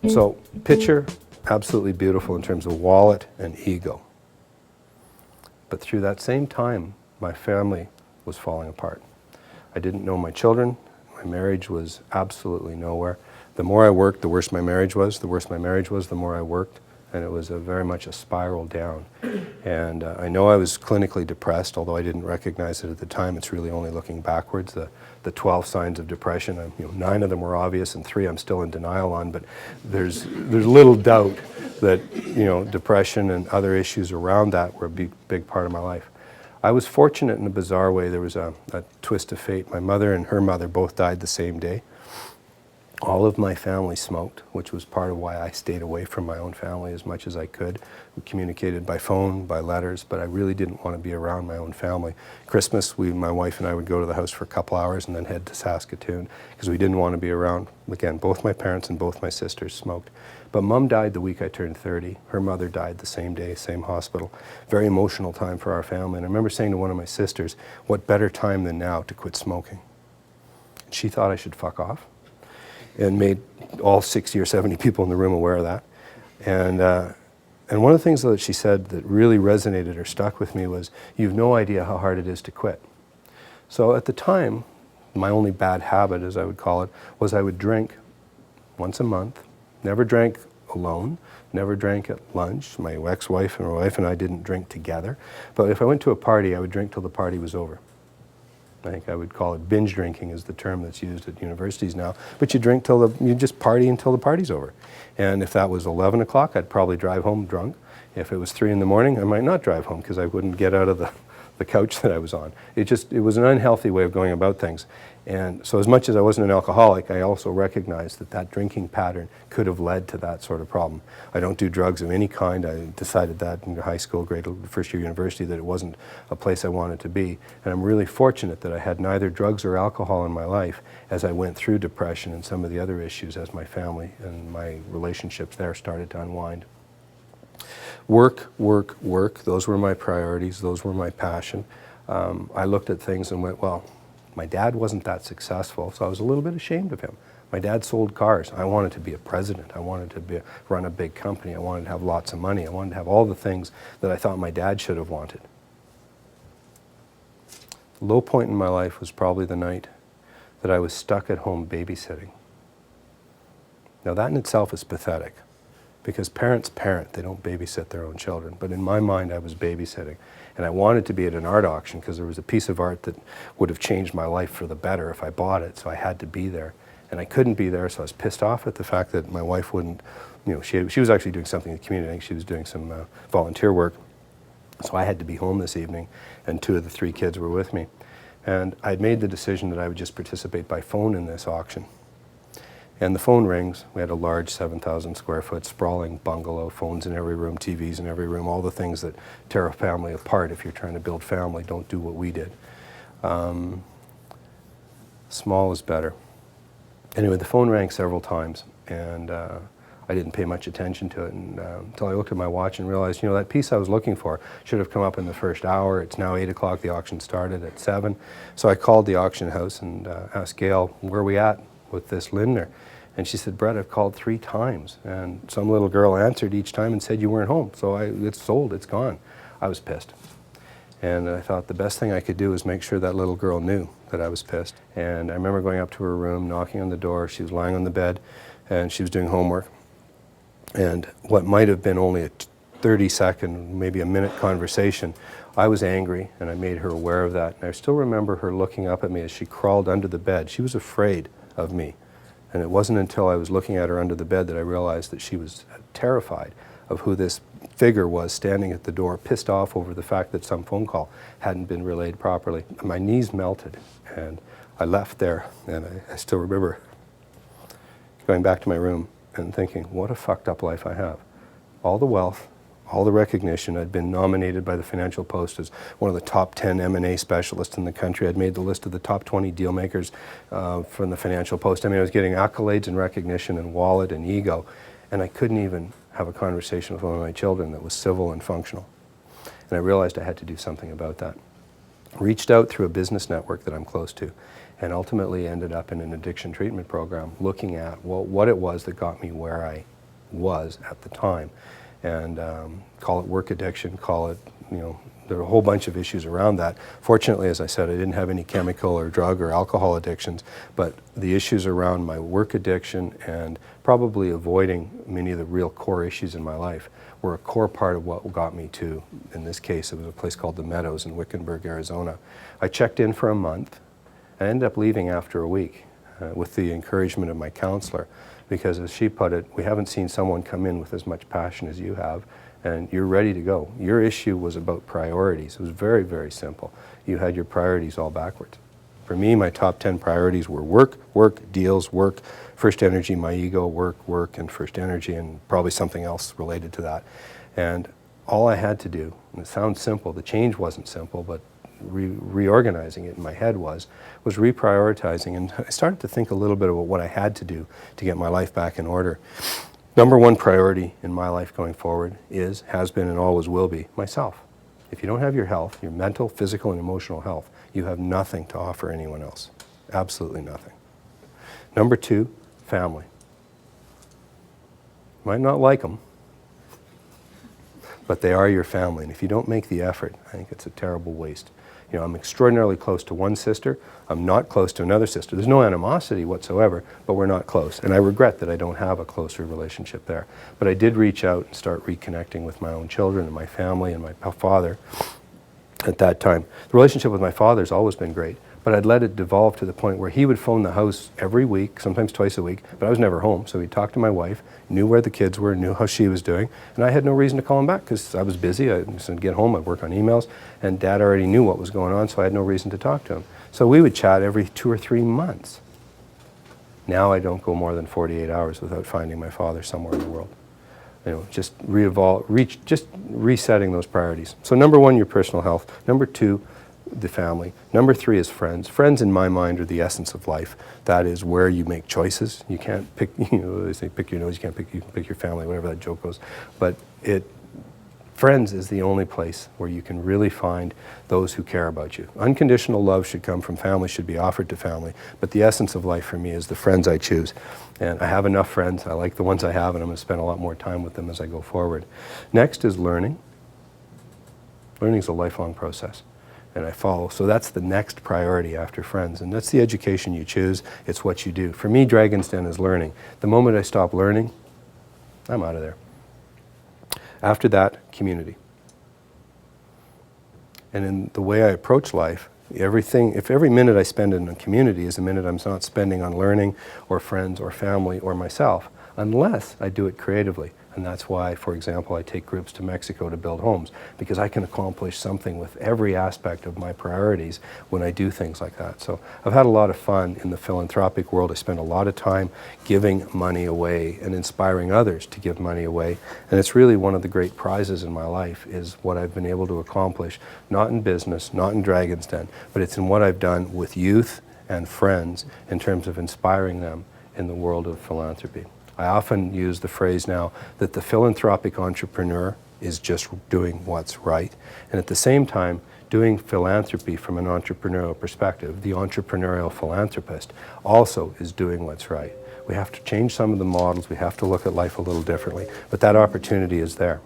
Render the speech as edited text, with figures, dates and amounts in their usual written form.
So, picture, absolutely beautiful in terms of wallet and ego. But through that same time, my family was falling apart. I didn't know my children. My marriage was absolutely nowhere. The more I worked, the worse my marriage was. The worse my marriage was, the more I worked. And it was very much a spiral down. And I know I was clinically depressed, although I didn't recognize it at the time. It's really only looking backwards. The 12 signs of depression, 9 of them were obvious and 3 I'm still in denial on, but there's little doubt that depression and other issues around that were a big part of my life. I was fortunate in a bizarre way. There was a twist of fate. My mother and her mother both died the same day. All of my family smoked, which was part of why I stayed away from my own family as much as I could. We communicated by phone, by letters, but I really didn't want to be around my own family. Christmas, my wife and I would go to the house for a couple hours and then head to Saskatoon because we didn't want to be around. Again, both my parents and both my sisters smoked. But Mom died the week I turned 30. Her mother died the same day, same hospital. Very emotional time for our family. And I remember saying to one of my sisters, what better time than now to quit smoking? She thought I should fuck off, and made all 60 or 70 people in the room aware of that. And one of the things that she said that really resonated or stuck with me was, you have no idea how hard it is to quit. So at the time, my only bad habit, as I would call it, was I would drink once a month. Never drank alone, never drank at lunch. My ex-wife and my wife and I didn't drink together. But if I went to a party, I would drink till the party was over. I think I would call it binge drinking is the term that's used at universities now. But you just party until the party's over. And if that was 11 o'clock, I'd probably drive home drunk. If it was 3 in the morning, I might not drive home because I wouldn't get out of the couch that I was on. It was an unhealthy way of going about things. And so as much as I wasn't an alcoholic, I also recognized that drinking pattern could have led to that sort of problem. I don't do drugs of any kind. I decided that in high school, first year university, that it wasn't a place I wanted to be. And I'm really fortunate that I had neither drugs or alcohol in my life as I went through depression and some of the other issues as my family and my relationships there started to unwind. Work, work, work. Those were my priorities. Those were my passion. I looked at things and went, well, my dad wasn't that successful, so I was a little bit ashamed of him. My dad sold cars. I wanted to be a president. I wanted to run a big company. I wanted to have lots of money. I wanted to have all the things that I thought my dad should have wanted. The low point in my life was probably the night that I was stuck at home babysitting. Now that in itself is pathetic, because parents parent, they don't babysit their own children. But in my mind, I was babysitting. And I wanted to be at an art auction because there was a piece of art that would have changed my life for the better if I bought it, so I had to be there. And I couldn't be there, so I was pissed off at the fact that my wife wouldn't, she was actually doing something in the community. I think she was doing some volunteer work. So I had to be home this evening, and 2 of the 3 kids were with me. And I'd made the decision that I would just participate by phone in this auction. And the phone rings. We had a large 7,000 square foot sprawling bungalow, phones in every room, TVs in every room, all the things that tear a family apart if you're trying to build family. Don't do what we did. Small is better. Anyway, the phone rang several times, and I didn't pay much attention to it until I looked at my watch and realized, that piece I was looking for should have come up in the first hour. It's now 8 o'clock. The auction started at 7. So I called the auction house and asked Gail, where are we at with this Lindner? And she said, Brett, I've called 3 times. And some little girl answered each time and said you weren't home. So it's sold, it's gone. I was pissed. And I thought the best thing I could do was make sure that little girl knew that I was pissed. And I remember going up to her room, knocking on the door. She was lying on the bed and she was doing homework. And what might have been only a 30-second, maybe a minute conversation, I was angry and I made her aware of that. And I still remember her looking up at me as she crawled under the bed. She was afraid of me. And it wasn't until I was looking at her under the bed that I realized that she was terrified of who this figure was standing at the door, pissed off over the fact that some phone call hadn't been relayed properly. My knees melted and I left there, and I still remember going back to my room and thinking, what a fucked up life I have. All the wealth, all the recognition. I'd been nominated by the Financial Post as one of the top 10 M&A specialists in the country. I'd made the list of the top 20 deal makers from the Financial Post. I mean, I was getting accolades and recognition and wallet and ego, and I couldn't even have a conversation with one of my children that was civil and functional. And I realized I had to do something about that. Reached out through a business network that I'm close to, and ultimately ended up in an addiction treatment program looking at what it was that got me where I was at the time. And call it work addiction, call it, there are a whole bunch of issues around that. Fortunately, as I said, I didn't have any chemical or drug or alcohol addictions, but the issues around my work addiction and probably avoiding many of the real core issues in my life were a core part of what got me to, in this case, it was a place called The Meadows in Wickenburg, Arizona. I checked in for a month and ended up leaving after a week with the encouragement of my counselor, because as she put it, we haven't seen someone come in with as much passion as you have, and you're ready to go. Your issue was about priorities. It was very, very simple. You had your priorities all backwards. For me, my top 10 priorities were work, work, deals, work, first energy, my ego, work, work, and first energy, and probably something else related to that. And all I had to do, and it sounds simple, the change wasn't simple, but reorganizing it in my head was reprioritizing. And I started to think a little bit about what I had to do to get my life back in order. Number one priority in my life going forward has been, and always will be, myself. If you don't have your health, your mental, physical, and emotional health, you have nothing to offer anyone else. Absolutely nothing. Number two, family. Might not like them, but they are your family. And if you don't make the effort, I think it's a terrible waste. I'm extraordinarily close to one sister. I'm not close to another sister. There's no animosity whatsoever, but we're not close. And I regret that I don't have a closer relationship there. But I did reach out and start reconnecting with my own children and my family and my father at that time. The relationship with my father's always been great, but I'd let it devolve to the point where he would phone the house every week, sometimes twice a week, but I was never home. So he'd talk to my wife, knew where the kids were, knew how she was doing, and I had no reason to call him back because I was busy. I'd get home, I'd work on emails, and Dad already knew what was going on, so I had no reason to talk to him. So we would chat every 2 or 3 months. Now I don't go more than 48 hours without finding my father somewhere in the world. Just resetting those priorities. So number one, your personal health. Number two, the family. Number three is friends. Friends, in my mind, are the essence of life. That is where you make choices. You can't pick, they say pick your nose, you can pick your family, whatever that joke goes. But friends is the only place where you can really find those who care about you. Unconditional love should come from family, should be offered to family. But the essence of life for me is the friends I choose. And I have enough friends. I like the ones I have, and I'm going to spend a lot more time with them as I go forward. Next is learning. Learning is a lifelong process, and I follow. So that's the next priority after friends, and that's the education you choose. It's what you do. For me, Dragon's Den is learning. The moment I stop learning, I'm out of there. After that, community. And in the way I approach life, if every minute I spend in a community is a minute I'm not spending on learning or friends or family or myself, unless I do it creatively. And that's why, for example, I take groups to Mexico to build homes, because I can accomplish something with every aspect of my priorities when I do things like that. So I've had a lot of fun in the philanthropic world. I spend a lot of time giving money away and inspiring others to give money away. And it's really one of the great prizes in my life is what I've been able to accomplish, not in business, not in Dragon's Den, but it's in what I've done with youth and friends in terms of inspiring them in the world of philanthropy. I often use the phrase now that the philanthropic entrepreneur is just doing what's right, and at the same time doing philanthropy from an entrepreneurial perspective. The entrepreneurial philanthropist also is doing what's right. We have to change some of the models, we have to look at life a little differently, but that opportunity is there.